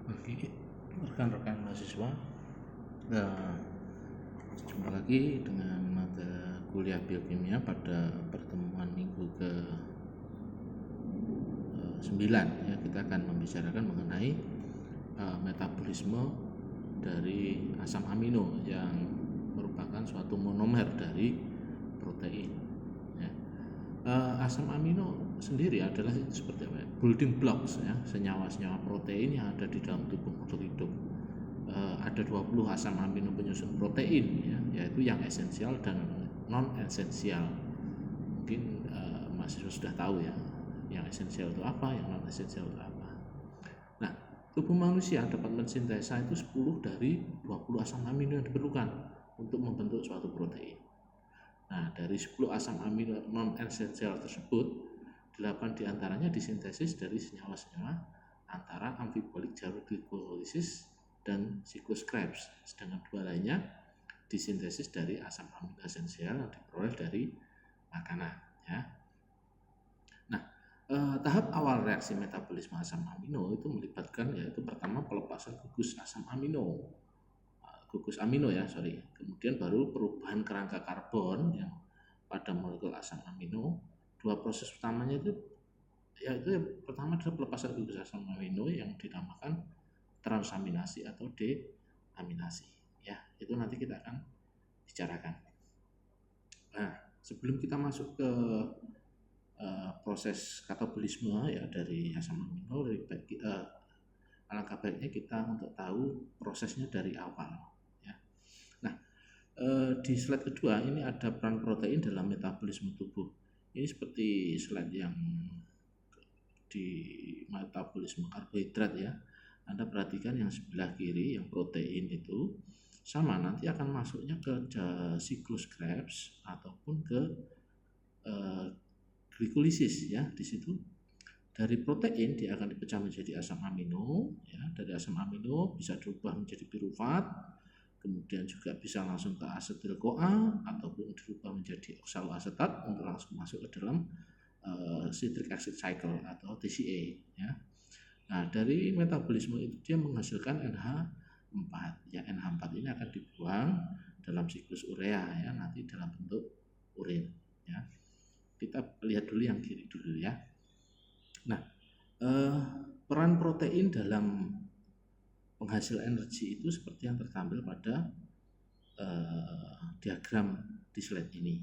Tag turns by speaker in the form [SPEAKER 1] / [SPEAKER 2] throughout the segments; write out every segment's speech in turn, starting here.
[SPEAKER 1] Oke, rekan-rekan mahasiswa, nah, jumpa lagi dengan mata kuliah biokimia pada pertemuan minggu ke 9 ya. Kita akan membicarakan mengenai metabolisme dari asam amino yang merupakan suatu monomer dari protein ya. Asam amino sendiri adalah seperti apa ya? Building blocks ya, senyawa-senyawa protein yang ada di dalam tubuh makhluk hidup. Ada 20 asam amino penyusun protein ya, yaitu yang esensial dan non esensial. Mungkin mahasiswa sudah tahu ya, yang esensial itu apa, yang non esensial itu apa. Nah, tubuh manusia dapat mensintesa itu 10 dari 20 asam amino yang diperlukan untuk membentuk suatu protein. Nah, dari 10 asam amino non esensial tersebut, 8 diantaranya disintesis dari senyawa-senyawa antara amfibolik jalur glikolisis dan siklus Krebs, sedangkan 2 lainnya disintesis dari asam amino esensial yang diperoleh dari makanan ya. Nah, tahap awal reaksi metabolisme asam amino itu melibatkan yaitu pertama pelepasan gugus amino ya, kemudian baru perubahan kerangka karbon yang pada molekul asam amino. Dua proses utamanya itu yaitu yang pertama adalah pelepasan gugus asam amino yang dinamakan transaminasi atau deaminasi ya, itu nanti kita akan bicarakan. Nah, sebelum kita masuk ke proses katabolisme ya dari asam amino, alangkah baiknya kita untuk tahu prosesnya dari awal ya. Nah, di slide kedua ini ada peran protein dalam metabolisme tubuh. Ini seperti slide yang di metabolisme karbohidrat ya. Anda perhatikan yang sebelah kiri yang protein itu sama nanti akan masuknya ke siklus Krebs ataupun ke glikolisis ya. Di situ dari protein dia akan dipecah menjadi asam amino ya. Dari asam amino bisa dirubah menjadi pirufat, kemudian juga bisa langsung ke asetil-CoA ataupun dirubah menjadi oksaloasetat untuk langsung masuk ke dalam citric acid cycle atau TCA ya. Nah, dari metabolisme itu dia menghasilkan NH4 ya. NH4 ini akan dibuang dalam siklus urea ya, nanti dalam bentuk urin ya. Kita lihat dulu yang kiri dulu ya. Nah, peran protein dalam penghasil energi itu seperti yang tertampil pada diagram di slide ini.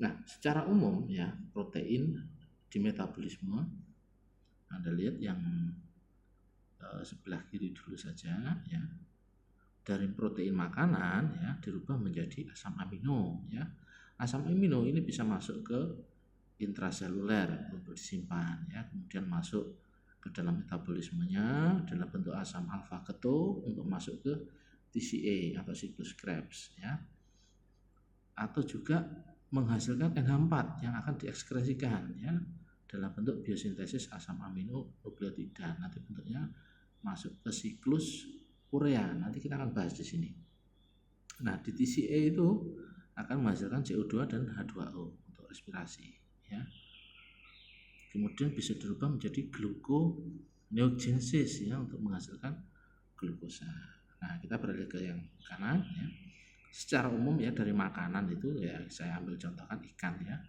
[SPEAKER 1] Nah, secara umum ya, protein di metabolisme Anda lihat yang sebelah kiri dulu saja ya. Dari protein makanan ya dirubah menjadi asam amino ya. Asam amino ini bisa masuk ke intraseluler untuk disimpan ya, kemudian masuk ke dalam metabolismenya dalam bentuk asam alfa keto untuk masuk ke TCA atau siklus Krebs ya. Atau juga menghasilkan NH4 yang akan diekskresikan ya dalam bentuk biosintesis asam amino nukleotida. Nanti bentuknya masuk ke siklus urea. Nanti kita akan bahas di sini. Nah, di TCA itu akan menghasilkan CO2 dan H2O untuk respirasi ya. Kemudian bisa dirubah menjadi gluconeogenesis ya untuk menghasilkan glukosa. Nah, kita beralih ke yang kanan ya. Secara umum ya dari makanan itu ya saya ambil contohkan ikan ya.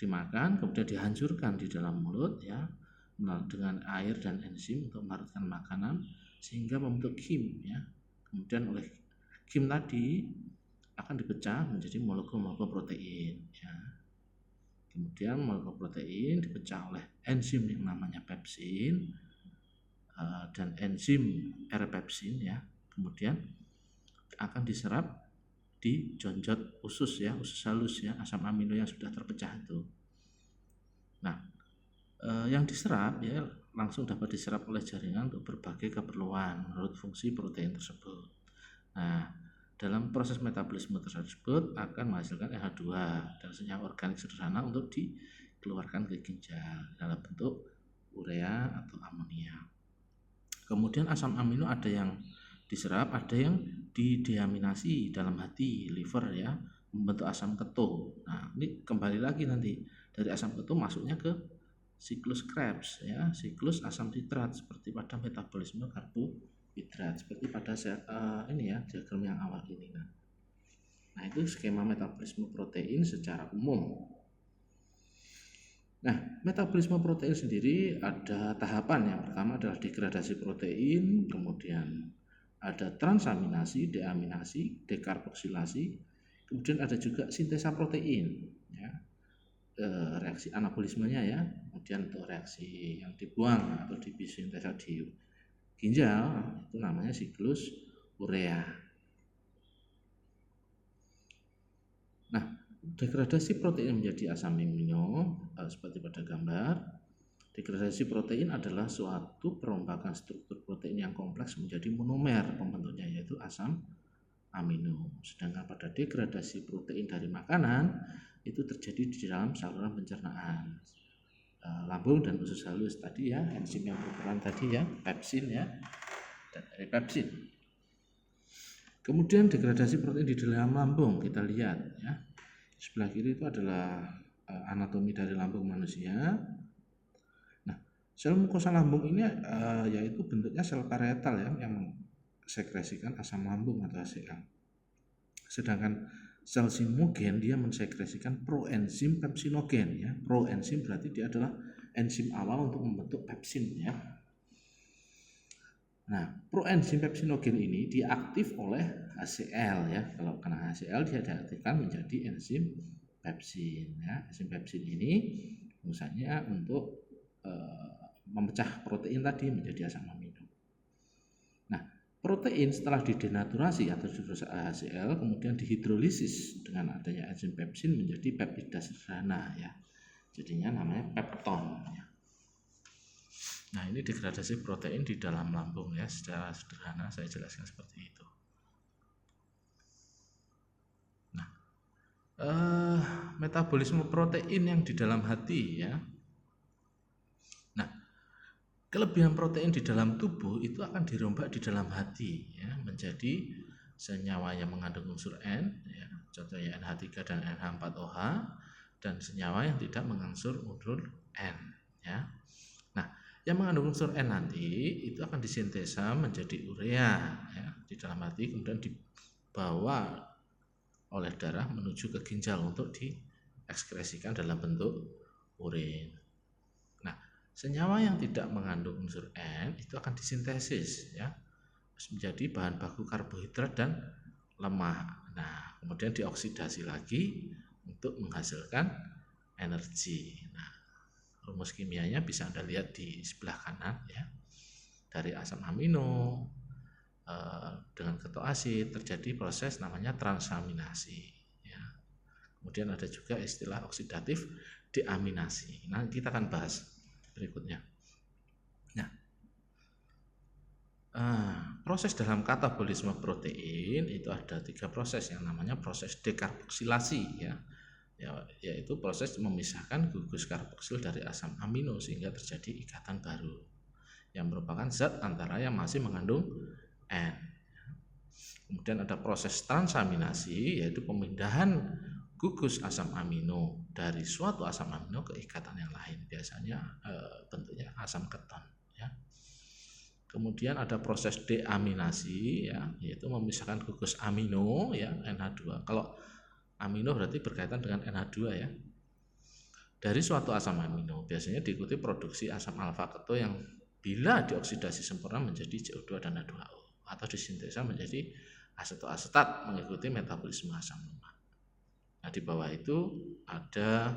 [SPEAKER 1] Dimakan kemudian dihancurkan di dalam mulut ya dengan air dan enzim untuk melarutkan makanan sehingga membentuk heme ya. Kemudian oleh heme tadi akan dipecah menjadi molekul-molekul protein ya. Kemudian molekul protein dipecah oleh enzim yang namanya pepsin dan enzim R-pepsin ya. Kemudian akan diserap di jonjot usus ya, usus halus ya, asam amino yang sudah terpecah itu. Nah, yang diserap ya langsung dapat diserap oleh jaringan untuk berbagai keperluan menurut fungsi protein tersebut. Nah, dalam proses metabolisme tersebut akan menghasilkan NH2 dan senyawa organik sederhana untuk dikeluarkan ke ginjal dalam bentuk urea atau amonia. Kemudian asam amino ada yang diserap, ada yang dideaminasi dalam hati, liver ya, membentuk asam keto. Nah, ini kembali lagi nanti dari asam keto masuknya ke siklus Krebs ya, siklus asam sitrat seperti pada metabolisme karbohidrat seperti pada ini ya diagram yang awal ini. Nah, itu skema metabolisme protein secara umum. Nah, metabolisme protein sendiri ada tahapan. Yang pertama adalah degradasi protein, kemudian ada transaminasi, deaminasi, dekarboksilasi, kemudian ada juga sintesa protein ya. Reaksi anabolismenya ya, kemudian untuk reaksi yang dibuang atau di bisintesa di ginjal itu namanya siklus urea. Nah, degradasi protein menjadi asam amino seperti pada gambar. Degradasi protein adalah suatu perombakan struktur protein yang kompleks menjadi monomer pembentuknya yaitu asam amino. Sedangkan pada degradasi protein dari makanan itu terjadi di dalam saluran pencernaan, lambung dan usus halus tadi ya, enzim yang berperan tadi ya, pepsin ya, dan dari pepsin. Kemudian degradasi protein di dalam lambung kita lihat ya. Sebelah kiri itu adalah anatomi dari lambung manusia. Nah, sel mukosa lambung ini yaitu bentuknya sel parietal ya, yang sekresikan asam lambung atau HCl. Sedangkan sel simogen dia mensekresikan proenzim pepsinogen ya. Proenzim berarti dia adalah enzim awal untuk membentuk pepsin ya. Nah, proenzim pepsinogen ini diaktif oleh HCl ya. Kalau kena HCl dia diaktifkan menjadi enzim pepsin ya. Enzim pepsin ini fungsinya untuk memecah protein tadi menjadi asam amino. Nah, protein setelah didenaturasi atau dirusak HCl kemudian dihidrolisis dengan adanya enzim pepsin menjadi peptida sederhana ya. Jadinya namanya pepton ya. Nah, ini degradasi protein di dalam lambung ya, secara sederhana saya jelaskan seperti itu. Nah, metabolisme protein yang di dalam hati ya. Nah, kelebihan protein di dalam tubuh itu akan dirombak di dalam hati ya, menjadi senyawa yang mengandung unsur N ya, contohnya NH3 dan NH4OH, dan senyawa yang tidak mengandung unsur N ya. Nah, yang mengandung unsur N nanti itu akan disintesa menjadi urea ya, di dalam hati, kemudian dibawa oleh darah menuju ke ginjal untuk diekskresikan dalam bentuk urin. Nah, senyawa yang tidak mengandung unsur N itu akan disintesis ya menjadi bahan baku karbohidrat dan lemak. Nah, kemudian dioksidasi lagi untuk menghasilkan energi. Nah, rumus kimianya bisa Anda lihat di sebelah kanan ya. Dari asam amino dengan ketoasid terjadi proses namanya transaminasi ya. Kemudian ada juga istilah oksidatif deaminasi. Nah, kita akan bahas berikutnya. Nah, proses dalam katabolisme protein itu ada 3 proses yang namanya proses dekarboksilasi ya. Yaitu proses memisahkan gugus karboksil dari asam amino sehingga terjadi ikatan baru yang merupakan zat antara yang masih mengandung N. Kemudian ada proses transaminasi yaitu pemindahan gugus asam amino dari suatu asam amino ke ikatan yang lain, biasanya bentuknya asam keton ya. Kemudian ada proses deaminasi ya, yaitu memisahkan gugus amino ya, NH2. Kalau amino berarti berkaitan dengan NH2 ya. Dari suatu asam amino biasanya diikuti produksi asam alfa keto yang bila dioksidasi sempurna menjadi CO2 dan H2O atau disintesa menjadi asetoasetat mengikuti metabolisme asam lemak. Nah, di bawah itu ada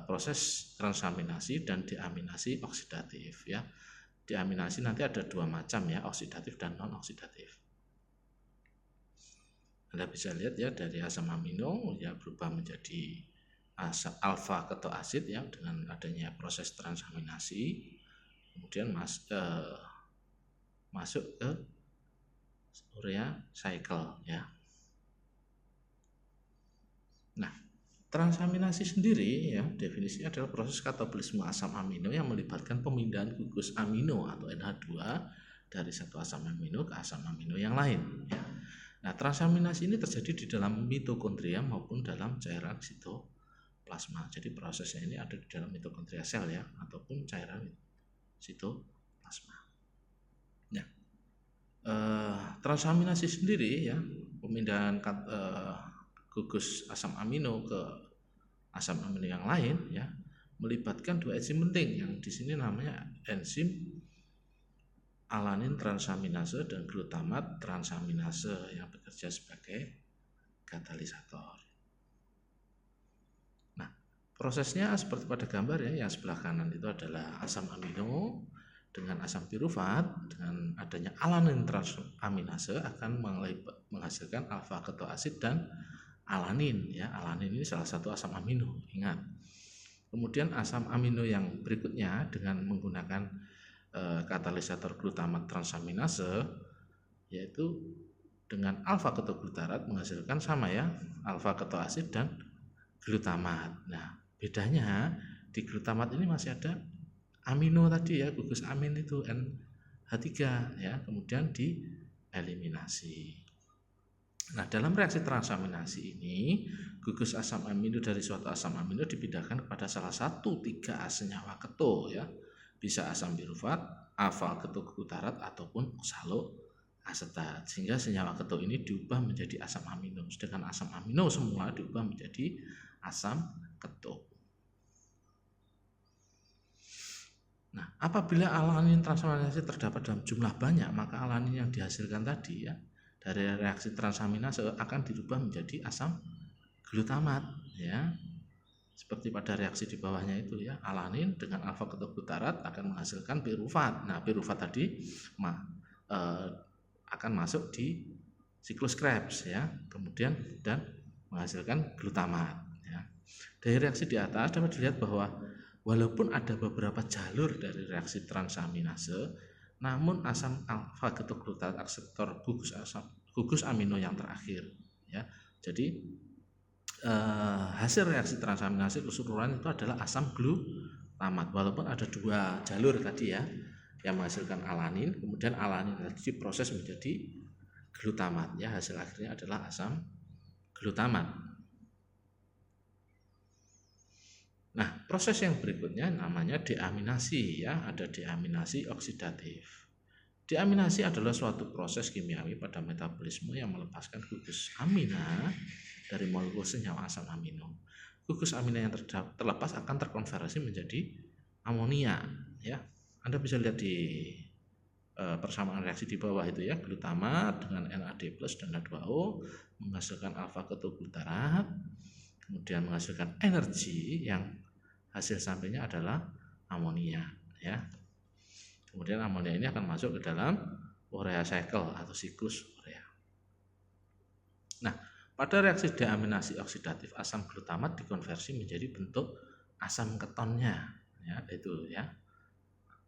[SPEAKER 1] proses transaminasi dan deaminasi oksidatif ya. Deaminasi nanti ada 2 macam ya, oksidatif dan non oksidatif. Anda bisa lihat ya, dari asam amino ya berubah menjadi asam alfa ketoasid ya dengan adanya proses transaminasi, kemudian masuk ke urea cycle ya. Nah, transaminasi sendiri ya definisinya adalah proses katabolisme asam amino yang melibatkan pemindahan gugus amino atau NH2 dari satu asam amino ke asam amino yang lain ya. Nah, transaminasi ini terjadi di dalam mitokondria maupun dalam cairan sitoplasma. Jadi prosesnya ini ada di dalam mitokondria sel ya, atau ataupun cairan sitoplasma. Nah, transaminasi sendiri ya, pemindahan gugus asam amino ke asam amino yang lain ya, melibatkan dua enzim penting yang di sini namanya enzim alanin transaminase dan glutamat transaminase yang bekerja sebagai katalisator. Nah, prosesnya seperti pada gambar ya, yang sebelah kanan itu adalah asam amino dengan asam pirufat. Dengan adanya alanin transaminase akan menghasilkan alfa ketoasid dan alanin ya. Alanin ini salah satu asam amino, ingat. Kemudian asam amino yang berikutnya dengan menggunakan katalisator glutamat transaminase, yaitu dengan alfa ketoglutarat menghasilkan sama ya, alfa ketoasid dan glutamat. Nah, bedanya di glutamat ini masih ada amino tadi ya, gugus amin itu NH3 ya, kemudian dieliminasi. Nah, dalam reaksi transaminasi ini, gugus asam amino dari suatu asam amino dipindahkan kepada salah satu 3 senyawa keto ya. Bisa asam pirufat, alfa ketoglutarat ataupun oksaloasetat. Sehingga senyawa keto ini diubah menjadi asam amino. Sedangkan asam amino semua diubah menjadi asam keto. Nah, apabila alanin transaminase terdapat dalam jumlah banyak, maka alanin yang dihasilkan tadi ya dari reaksi transaminase akan dirubah menjadi asam glutamat ya. Seperti pada reaksi di bawahnya itu ya, alanin dengan alfa ketoglutarat akan menghasilkan pirufat. Nah, pirufat tadi akan masuk di siklus Krebs ya, kemudian dan menghasilkan glutamat ya. Dari reaksi di atas dapat dilihat bahwa walaupun ada beberapa jalur dari reaksi transaminase, namun asam alfa ketoglutarat akseptor gugus amino yang terakhir ya. Jadi hasil reaksi transaminase keseluruhan itu adalah asam glutamat, walaupun ada 2 jalur tadi ya yang menghasilkan alanin, kemudian alanin tadi diproses menjadi glutamat ya, hasil akhirnya adalah asam glutamat. Nah, proses yang berikutnya namanya deaminasi ya, ada deaminasi oksidatif. Deaminasi adalah suatu proses kimiawi pada metabolisme yang melepaskan gugus amina dari molekul senyawa asam amino. Gugus amina yang terlepas akan terkonversi menjadi amonia ya. Anda bisa lihat di persamaan reaksi di bawah itu ya, glutamat dengan NAD+ dan H2O menghasilkan alfa ketoglutarat, kemudian menghasilkan energi yang hasil sampainya adalah amonia ya. Kemudian amonia ini akan masuk ke dalam urea cycle atau siklus urea. Nah, pada reaksi deaminasi oksidatif asam glutamat dikonversi menjadi bentuk asam ketonnya ya, itu ya.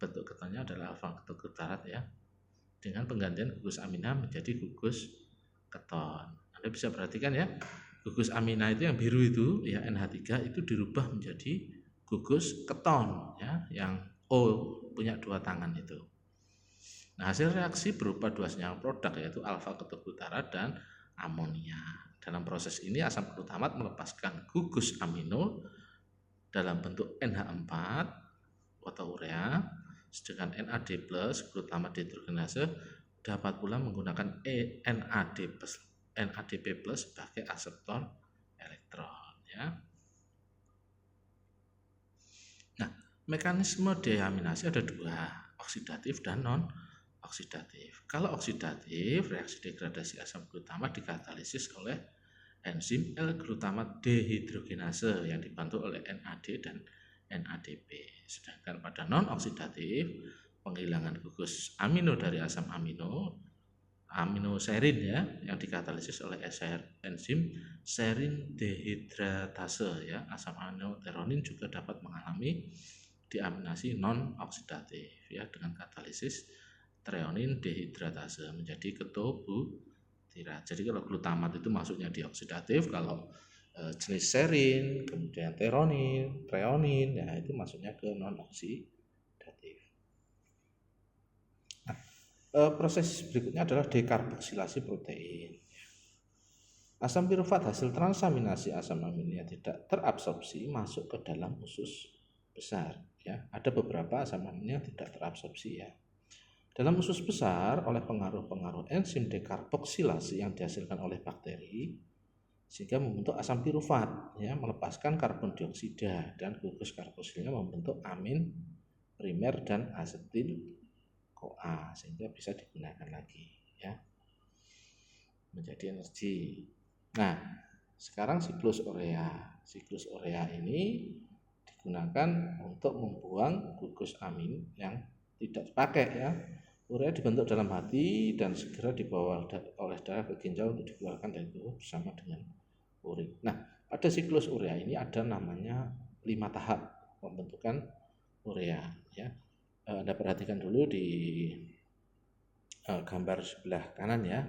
[SPEAKER 1] Bentuk ketonnya adalah alfa ketoglutarat ya. Dengan penggantian gugus amina menjadi gugus keton. Anda bisa perhatikan ya, gugus amina itu yang biru itu ya, NH3 itu dirubah menjadi gugus keton ya, yang O punya 2 tangan itu. Nah, hasil reaksi berupa 2 senyawa produk yaitu alfa ketoglutarat dan amonia. Dalam proses ini asam glutamat melepaskan gugus amino dalam bentuk NH4 atau urea, sedangkan NAD+ glutamat dehidrogenase dapat pula menggunakan NADP+ sebagai akseptor elektron ya. Nah, mekanisme deaminasi ada 2, oksidatif dan non oksidatif. Kalau oksidatif, reaksi degradasi asam glutamat dikatalisis oleh enzim L-glutamat dehidrogenase yang dibantu oleh NAD dan NADP. Sedangkan pada non oksidatif, penghilangan gugus amino dari asam aminoserin ya, yang dikatalisis oleh enzim serin dehidratase ya. Asam aminoteronin juga dapat mengalami deaminasi non oksidatif ya dengan katalisis treonin dehidratase menjadi ketobutirat. Jadi kalau glutamat itu masuknya di oksidatif, kalau jenis serin, kemudian teronin, treonin, ya itu masuknya ke non oksidatif. Nah, proses berikutnya adalah dekarboksilasi protein. Asam pirufat hasil transaminasi asam amino yang tidak terabsorpsi masuk ke dalam usus besar ya. Ada beberapa asam amino yang tidak terabsorpsi ya. Dalam usus besar oleh pengaruh-pengaruh enzim dekarboksilasi yang dihasilkan oleh bakteri sehingga membentuk asam pirufat ya, melepaskan karbon dioksida dan gugus karbosilnya membentuk amin primer dan asetil CoA sehingga bisa digunakan lagi ya menjadi energi. Nah, sekarang siklus urea. Siklus urea ini digunakan untuk membuang gugus amin yang tidak dipakai ya. Urea dibentuk dalam hati dan segera dibawa oleh darah ke ginjal untuk dikeluarkan dari tubuh bersama dengan urin. Nah, pada siklus urea ini ada namanya 5 tahap pembentukan urea ya. Anda perhatikan dulu di gambar sebelah kanan ya.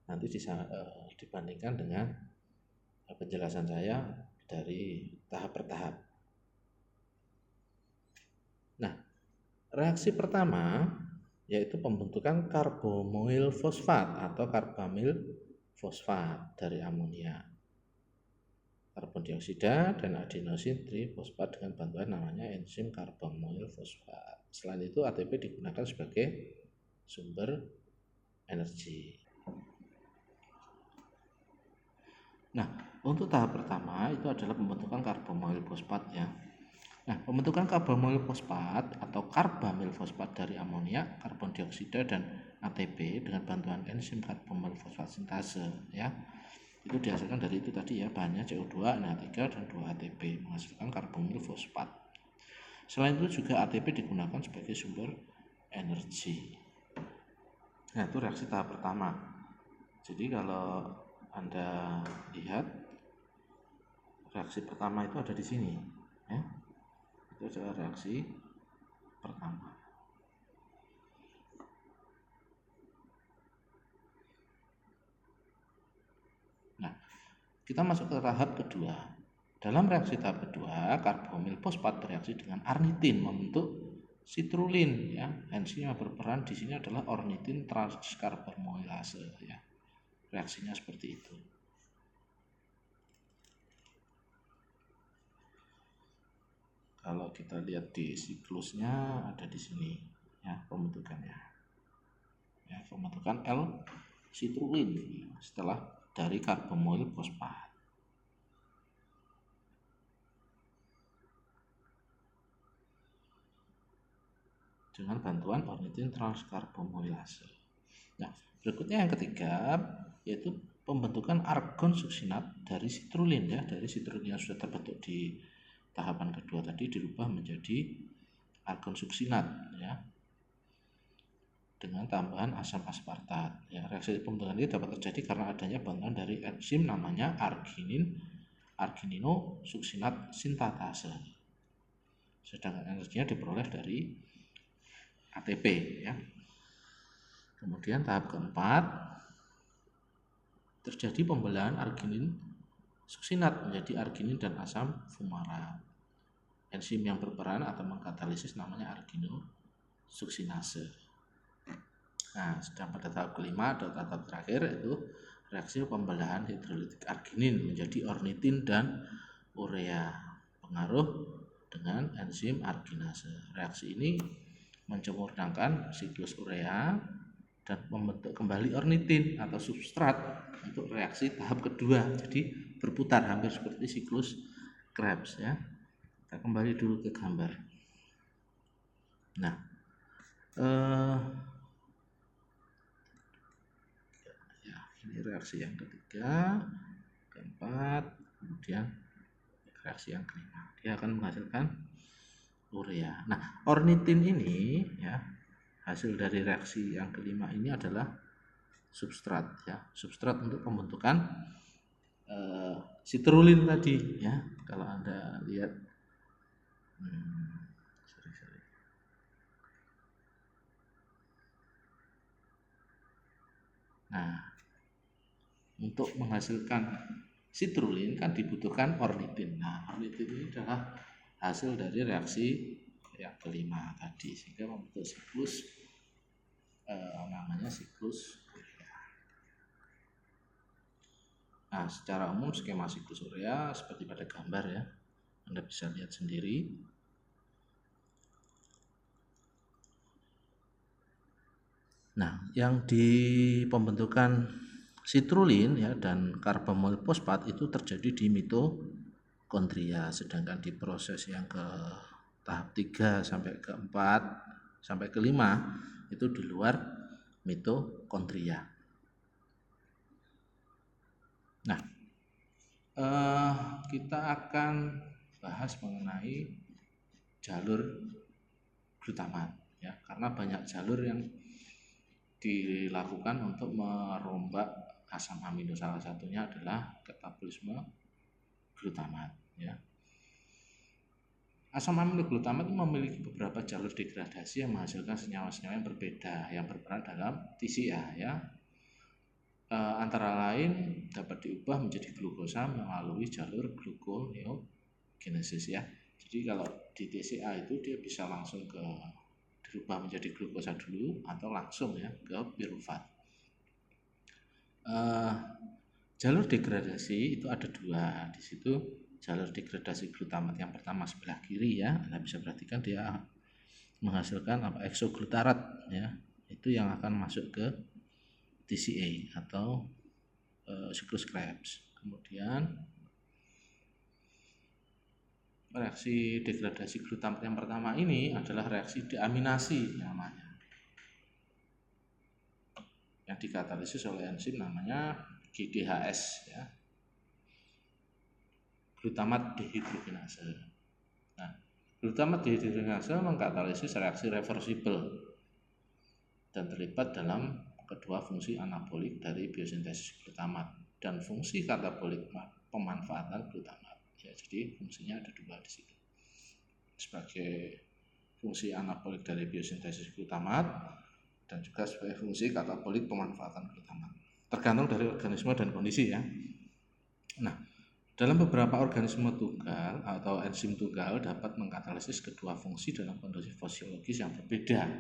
[SPEAKER 1] Nanti dibandingkan dengan penjelasan saya dari tahap per tahap. Nah, reaksi pertama yaitu pembentukan karbomoil fosfat atau karbamil fosfat dari amonia, karbon dioksida dan adenosin trifosfat dengan bantuan namanya enzim karbomoil fosfat. Selain itu ATP digunakan sebagai sumber energi. Nah, untuk tahap pertama itu adalah pembentukan karbomoil fosfat ya. Nah, pembentukan karbomoil fosfat atau karbamil fosfat dari amonia, karbon dioksida dan ATP dengan bantuan enzim karbomoil fosfat sintase ya. Itu dihasilkan dari itu tadi ya, bahannya CO2, NH3 dan 2 ATP menghasilkan karbamil fosfat. Selain itu juga ATP digunakan sebagai sumber energi. Nah, itu reaksi tahap pertama. Jadi kalau Anda lihat reaksi pertama itu ada di sini ya. Itu adalah reaksi pertama. Nah, kita masuk ke tahap kedua. Dalam reaksi tahap kedua, karbamil fosfat bereaksi dengan arnitin membentuk sitrulin ya. Enzim yang berperan di sini adalah ornitin transkarbamilase ya. Reaksinya seperti itu. Kalau kita lihat di siklusnya ada di sini ya pembentukannya. Ya, pembentukan L-sitrulin ya, setelah dari karbomoil fosfat. Dengan bantuan ornitin transkarbamilase. Nah, berikutnya yang ketiga yaitu pembentukan argon suksinat dari sitrulin ya, dari sitrulin yang sudah terbentuk di tahapan kedua tadi dirubah menjadi argon suksinat ya dengan tambahan asam aspartat ya. Reaksi pembentukan ini dapat terjadi karena adanya bantuan dari enzim namanya arginino suksinat sintatase. Sedangkan energinya diperoleh dari ATP ya. Kemudian tahap keempat terjadi pembelahan arginin suksinat menjadi arginin dan asam fumarat. Enzim yang berperan atau mengkatalisis namanya argino suksinase. Nah, sedang pada tahap kelima atau tahap terakhir yaitu reaksi pembelahan hidrolitik arginin menjadi ornitin dan urea. Pengaruh dengan enzim arginase. Reaksi ini mencemurnakan siklus urea dan membentuk kembali ornitin atau substrat untuk reaksi tahap kedua. Jadi berputar hampir seperti siklus Krebs ya. Kita kembali dulu ke gambar. Nah, ya, ini reaksi yang ketiga, keempat, kemudian reaksi yang kelima. Dia akan menghasilkan urea. Nah, ornitin ini ya, hasil dari reaksi yang kelima ini adalah substrat ya, substrat untuk pembentukan sitrulin tadi ya. Kalau Anda lihat Nah, untuk menghasilkan sitrulin kan dibutuhkan ornitin. Nah, ornitin ini adalah hasil dari reaksi yang kelima tadi sehingga membentuk siklus namanya siklus urea. Nah, secara umum skema siklus urea seperti pada gambar ya, Anda bisa lihat sendiri. Nah, yang di pembentukan sitrulin ya dan karbamil fosfat itu terjadi di mitokondria, sedangkan di proses yang ke tahap 3 sampai ke 4 sampai ke 5 itu di luar mitokondria. Nah, kita akan bahas mengenai jalur glutamat ya, karena banyak jalur yang dilakukan untuk merombak asam amino, salah satunya adalah katabolisme glutamat ya. Asam amino glutamat memiliki beberapa jalur degradasi yang menghasilkan senyawa-senyawa yang berbeda yang berperan dalam TCA ya. Antara lain dapat diubah menjadi glukosa melalui jalur gluconeogenesis ya. Jadi kalau di TCA itu dia bisa langsung dirubah menjadi glukosa dulu atau langsung ya ke pirufat. Jalur degradasi itu ada 2 di situ. Jalur degradasi glutamat yang pertama sebelah kiri ya, Anda bisa perhatikan dia menghasilkan eksoglutarat ya, itu yang akan masuk ke TCA atau siklus Krebs. Kemudian reaksi degradasi glutamat yang pertama ini adalah reaksi deaminasi namanya, yang dikatalisis oleh enzim namanya GDHS ya, glutamat dehidrogenase. Nah, glutamat dehidrogenase mengkatalisis reaksi reversibel dan terlibat dalam kedua fungsi anabolik dari biosintesis glutamat dan fungsi katabolik pemanfaatan glutamat. Ya, jadi fungsinya ada 2 di situ. Sebagai fungsi anabolik dari biosintesis glutamat dan juga sebagai fungsi katabolik pemanfaatan glutamat. Tergantung dari organisme dan kondisi ya. Nah, dalam beberapa organisme tunggal atau enzim tunggal dapat mengkatalisis kedua fungsi dalam kondisi fisiologis yang berbeda.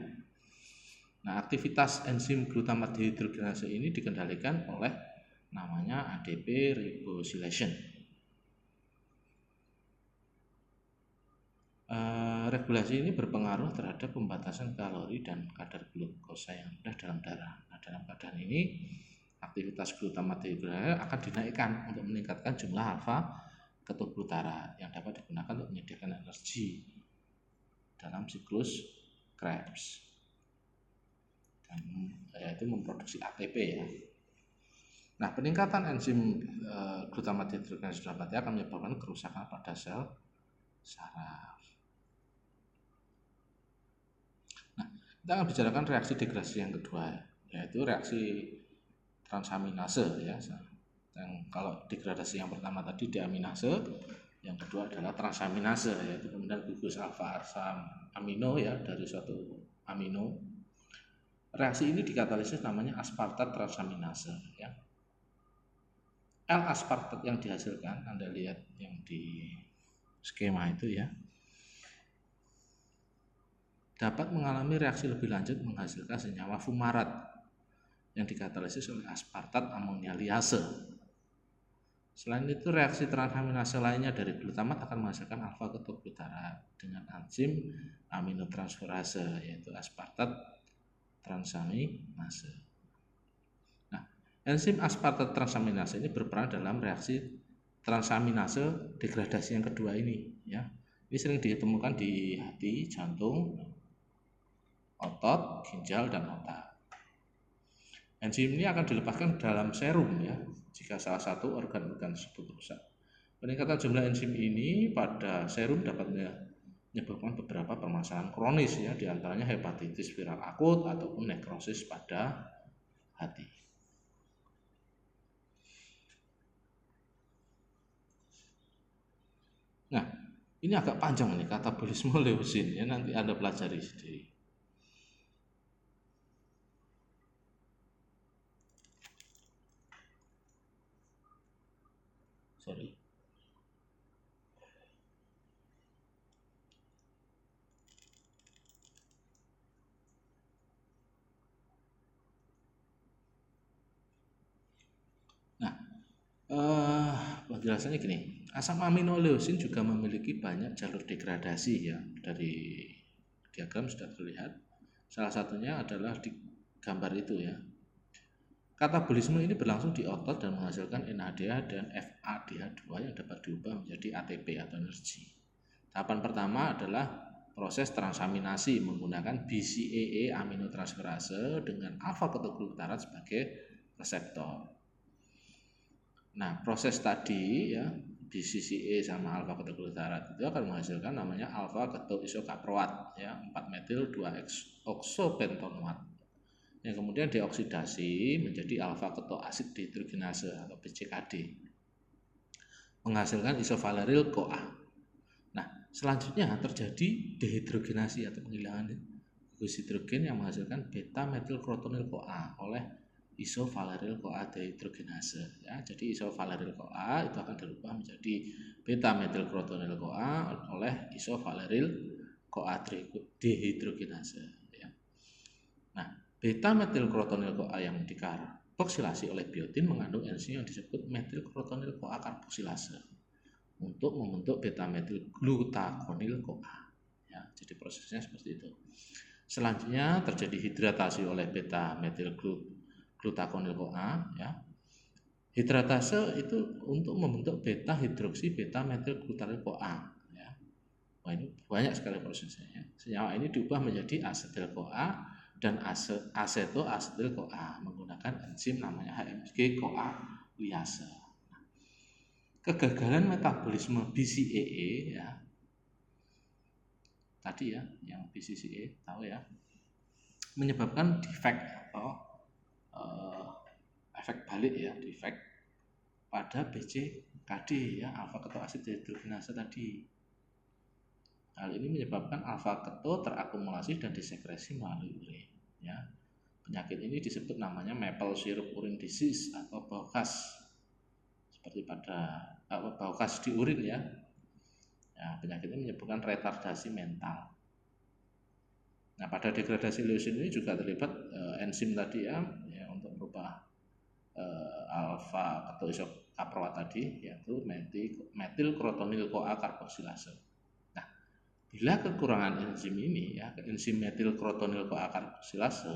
[SPEAKER 1] Nah, aktivitas enzim glutamat dehidrogenase ini dikendalikan oleh namanya ADP ribosylation. Regulasi ini berpengaruh terhadap pembatasan kalori dan kadar glukosa yang rendah dalam darah. Nah, dalam keadaan ini aktivitas glutamat dehidrogenase akan dinaikkan untuk meningkatkan jumlah alfa ketoglutarat yang dapat digunakan untuk menyediakan energi dalam siklus Krebs, dan yaitu memproduksi ATP ya. Nah, peningkatan enzim glutamat dehidrogenase dalam darah akan menyebabkan kerusakan pada sel saraf. Nah, kita akan bicarakan reaksi degradasi yang kedua, yaitu reaksi transaminase ya. Yang kalau degradasi yang pertama tadi deaminase, yang kedua adalah transaminase, yaitu kemudian gugus alfa asam amino ya dari suatu amino. Reaksi ini dikatalisis namanya aspartat transaminase ya. L-aspartat yang dihasilkan, Anda lihat yang di skema itu ya, dapat mengalami reaksi lebih lanjut menghasilkan senyawa fumarat yang dikatalisis oleh aspartat amonialiase. Selain itu, reaksi transaminase lainnya dari glutamat akan menghasilkan alfa ketoglutarat dengan enzim aminotransferase, yaitu aspartat transaminase. Nah, enzim aspartat transaminase ini berperan dalam reaksi transaminase degradasi yang kedua ini ya. Ini sering ditemukan di hati, jantung, otot, ginjal, dan otak. Enzim ini akan dilepaskan dalam serum ya jika salah satu organ-organ tersebut rusak. Peningkatan jumlah enzim ini pada serum dapat menyebabkan beberapa permasalahan kronis ya, diantaranya hepatitis viral akut ataupun nekrosis pada hati. Nah, ini agak panjang nih katabolisme leusin ya, nanti Anda pelajari sendiri. Sorry. Nah, penjelasannya gini, asam amino leusin juga memiliki banyak jalur degradasi ya. Dari diagram sudah terlihat. Salah satunya adalah gambar itu ya. Katabolisme ini berlangsung di otot dan menghasilkan NADH dan FADH2 yang dapat diubah menjadi ATP atau energi. Tahapan pertama adalah proses transaminasi menggunakan BCAA aminotransferase dengan alfa ketoglutarat sebagai reseptor. Nah, proses tadi ya BCCA sama alfa ketoglutarat itu akan menghasilkan namanya alfa ketoisokaproat ya 4-metil 2-oksopentanoat yang kemudian dioksidasi menjadi alfa ketoasid dehidrogenase atau BCKD menghasilkan isovaleryl CoA. Nah, selanjutnya terjadi dehidrogenasi atau penghilangan gugus hidrogen yang menghasilkan beta metil krotonil CoA oleh isovaleryl CoA dehidrogenase ya. Jadi isovaleryl CoA itu akan dirubah menjadi beta metil krotonil CoA oleh isovaleryl CoA dehidrogenase ya. Nah, beta metil krotonil CoA yang dikarboksilasi oleh biotin mengandung enzim yang disebut metil krotonil CoA karboksilase untuk membentuk beta metil glutakonil CoA ya. Jadi prosesnya seperti itu. Selanjutnya terjadi hidratasi oleh beta metil glutakonil CoA ya. Hidratase itu untuk membentuk beta hidroksi beta metil glutakonil CoA ya. Wah, ini banyak sekali prosesnya ya. Senyawa ini diubah menjadi asetil CoA dan asetoasetil CoA menggunakan enzim namanya HMG CoA liase. Kegagalan metabolisme BCAA ya. Tadi ya, yang BCCA tahu ya. Menyebabkan defect atau efek balik ya, defect pada BCKD ya, alfa ketoasid dehidrogenase tadi. Hal ini menyebabkan alfa keto terakumulasi dan disekresi melalui urin. Ya. Penyakit ini disebut namanya maple syrup urine disease atau bau khas, seperti pada bau khas di urin ya. Ya, penyakit ini menyebabkan retardasi mental. Nah, pada degradasi leusin ini juga terlibat enzim tadi ya untuk merubah alfa ketoisokaproat tadi, yaitu metil krotonil CoA karboksilase. Bila kekurangan enzim ini ya, enzim metil krotonil CoA karboksilase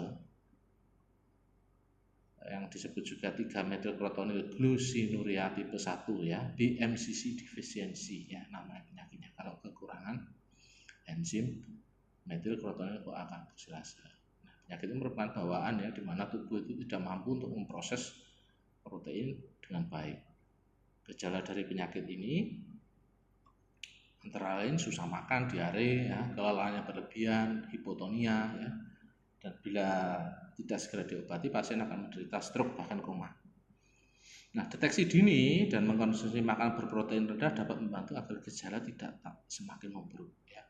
[SPEAKER 1] yang disebut juga 3-metil krotonil glusinuria tipe 1 ya, BMCC deficiency ya namanya penyakitnya kalau kekurangan enzim metil krotonil CoA karboksilase. Nah, penyakit ini merupakan bawaan ya di mana tubuh itu tidak mampu untuk memproses protein dengan baik. Gejala dari penyakit ini antara lain susah makan, diare, ya, kelelahan yang berlebihan, hipotonia, ya, dan bila tidak segera diobati pasien akan menderita stroke bahkan koma. Nah, deteksi dini dan mengkonsumsi makanan berprotein rendah dapat membantu agar gejala tidak semakin memburuk. Ya.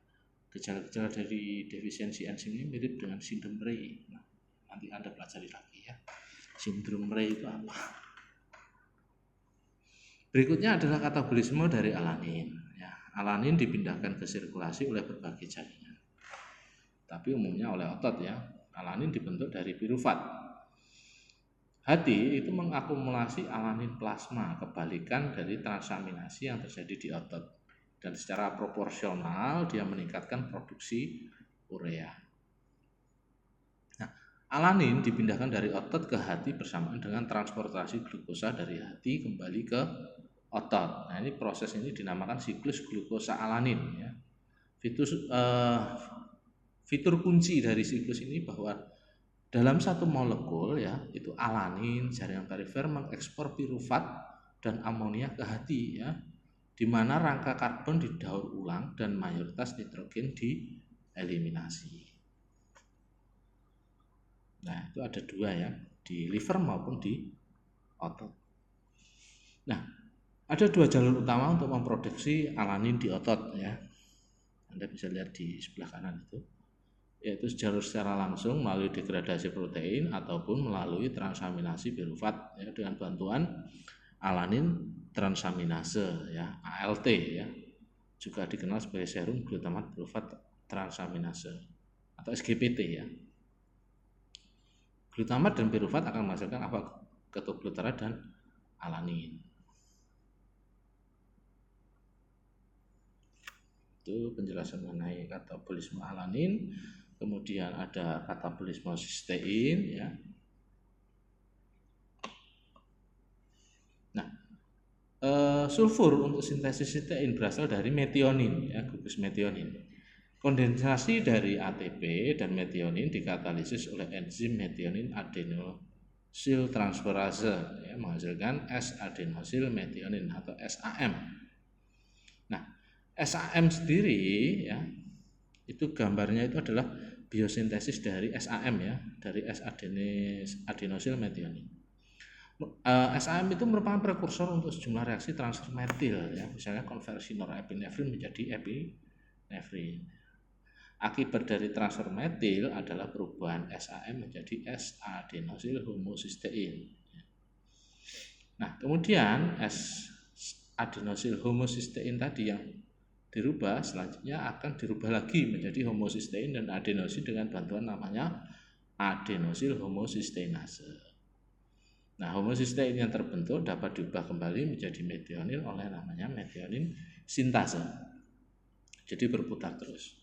[SPEAKER 1] Gejala-gejala dari defisiensi enzim ini mirip dengan sindrom Rey. Nah, nanti Anda pelajari lagi ya. Sindrom Rey itu apa? Berikutnya adalah katabolisme dari alanin. Alanin dipindahkan ke sirkulasi oleh berbagai jaringan, tapi umumnya oleh otot ya. Alanin dibentuk dari pirufat. Hati itu mengakumulasi alanin plasma, kebalikan dari transaminasi yang terjadi di otot, dan secara proporsional dia meningkatkan produksi urea. Nah, alanin dipindahkan dari otot ke hati bersamaan dengan transportasi glukosa dari hati kembali ke otot. Nah, ini proses ini dinamakan siklus glukosa alanin ya. Fitur kunci dari siklus ini bahwa dalam satu molekul ya, itu alanin, jaringan perifer mengekspor pirufat dan amonia ke hati ya, di mana rangka karbon didaur ulang dan mayoritas nitrogen dieliminasi. Nah, itu ada dua ya, di liver maupun di otot. Nah, ada dua jalur utama untuk memproduksi alanin di otot ya. Anda bisa lihat di sebelah kanan itu, yaitu jalur secara langsung melalui degradasi protein ataupun melalui transaminasi pirufat ya, dengan bantuan alanin transaminase ya, ALT ya. Juga dikenal sebagai serum glutamat pirufat transaminase atau SGPT ya. Glutamat dan pirufat akan menghasilkan alfa ketoglutarat dan alanin. Itu penjelasan mengenai katabolisme alanin. kemudian ada katabolisme sistein ya. Nah, sulfur untuk sintesis sistein berasal dari metionin ya, gugus metionin. Kondensasi dari ATP dan metionin dikatalisis oleh enzim metionin adenosil transferase ya, menghasilkan S-adenosil metionin atau SAM. Nah, SAM sendiri ya, itu gambarnya itu adalah biosintesis dari SAM ya, dari S-adenosil metionin. SAM itu merupakan prekursor untuk sejumlah reaksi transfer metil ya, misalnya konversi norepinefrin menjadi epinefrin. Akibat dari transfer metil adalah perubahan SAM menjadi S-adenosil homosistein. Nah, kemudian S-adenosil homosistein tadi yang dirubah selanjutnya akan dirubah lagi menjadi homosistein dan adenosin dengan bantuan namanya adenosil homosisteinase. Nah, homosistein yang terbentuk dapat diubah kembali menjadi metionin oleh namanya metionin sintase. Jadi berputar terus.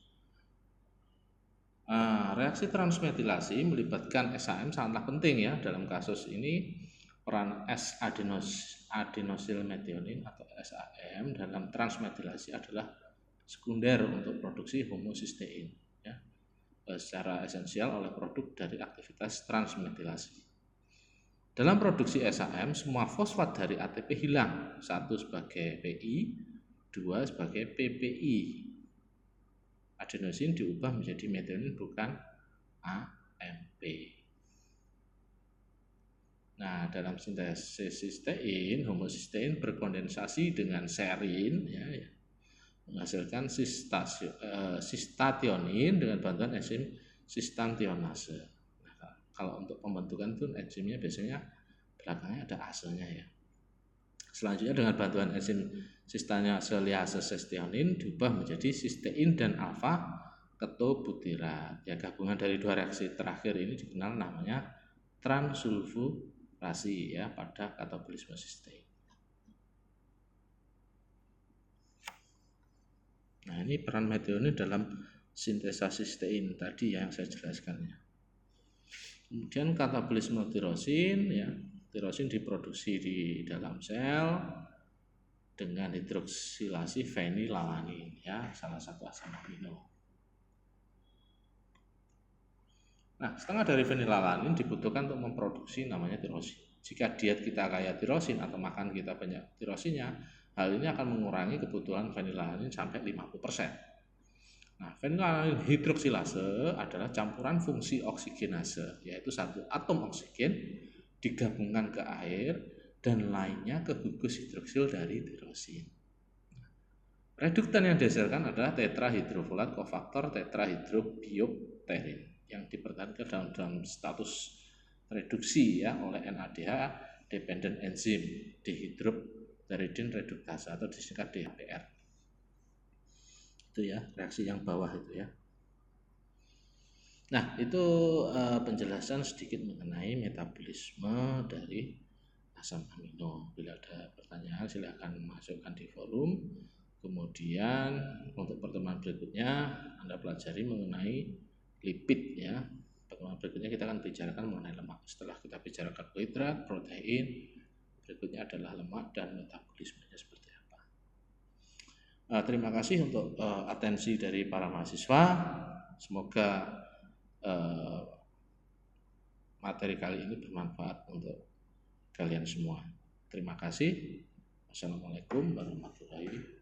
[SPEAKER 1] Reaksi transmetilasi melibatkan SAM sangatlah penting ya. Dalam kasus ini peran S-adenosil metionin atau SAM dalam transmetilasi adalah sekunder untuk produksi homosistein ya, secara esensial oleh produk dari aktivitas transmetilasi. Dalam produksi SAM, semua fosfat dari ATP hilang, satu sebagai PI, dua sebagai PPI. Adenosin diubah menjadi metionin bukan AMP. Nah, dalam sintesis sistein, homosistein berkondensasi dengan serin ya, menghasilkan sistationin dengan bantuan enzim sistantionase. Nah, kalau untuk pembentukan itu enzimnya biasanya belakangnya ada asenya ya. Selanjutnya dengan bantuan enzim sistanase liase cysteonin diubah menjadi sistein dan alfa ketobutirat. Ya, gabungan dari dua reaksi terakhir ini dikenal namanya transulfurasi ya pada katabolisme sistein. Nah, ini peran metionin dalam sintesa sistein tadi yang saya jelaskan ya. Kemudian katabolisme tirosin ya. Tirosin diproduksi di dalam sel dengan hidroksilasi fenilalanin ya, salah satu asam amino. Nah, setengah dari fenilalanin dibutuhkan untuk memproduksi namanya tirosin. Jika diet kita kaya tirosin atau makan kita banyak tirosinnya, hal ini akan mengurangi kebutuhan fenilalanin sampai 50%. Nah, fenilalanin hidroksilase adalah campuran fungsi oksigenase, yaitu satu atom oksigen digabungkan ke air dan lainnya ke gugus hidroksil dari tirosin. Reduktan yang dihasilkan adalah tetrahidrofolat kofaktor tetrahidrobiopterin yang dipertahankan dalam status reduksi ya oleh NADH dependent enzim dehydropteridine reduktase atau disingkat DHPR. Itu ya reaksi yang bawah itu ya. Nah, itu penjelasan sedikit mengenai metabolisme dari asam amino. Bila ada pertanyaan silakan masukkan di forum. Kemudian untuk pertemuan berikutnya Anda pelajari mengenai lipid ya. Pertemuan berikutnya kita akan bicarakan mengenai lemak. Setelah kita bicara karbohidrat, protein, berikutnya adalah lemak dan metabolismenya seperti apa. Terima kasih untuk atensi dari para mahasiswa. Semoga materi kali ini bermanfaat untuk kalian semua. Terima kasih. Wassalamualaikum warahmatullahi wabarakatuh.